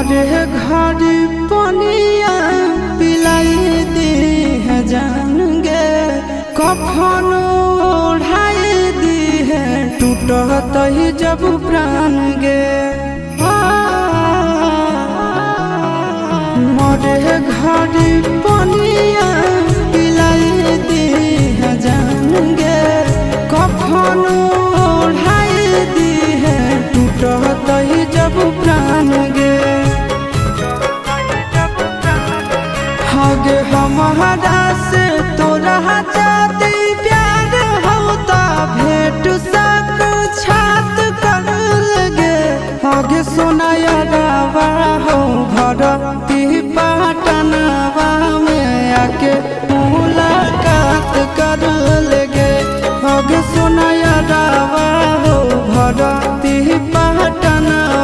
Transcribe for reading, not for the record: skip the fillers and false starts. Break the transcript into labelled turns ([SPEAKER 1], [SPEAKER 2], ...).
[SPEAKER 1] मरे घर पनिया पिलाई दी है जान गे, कफन ओढ़ाई दी है टूटत ही जब प्राण गे। मरे घर पनिया पिलाई दी है जान गे, कफन ओढ़ाई दी है टूटत ही जब प्राण गे। हगे हमारा से तोरा जाती प्यार होता भेंट सक छात कर लगे। हगे सोनाया रावा हो भरती पाटनवा में आके मुलाकात कर लगे। हगे सोनाया रावा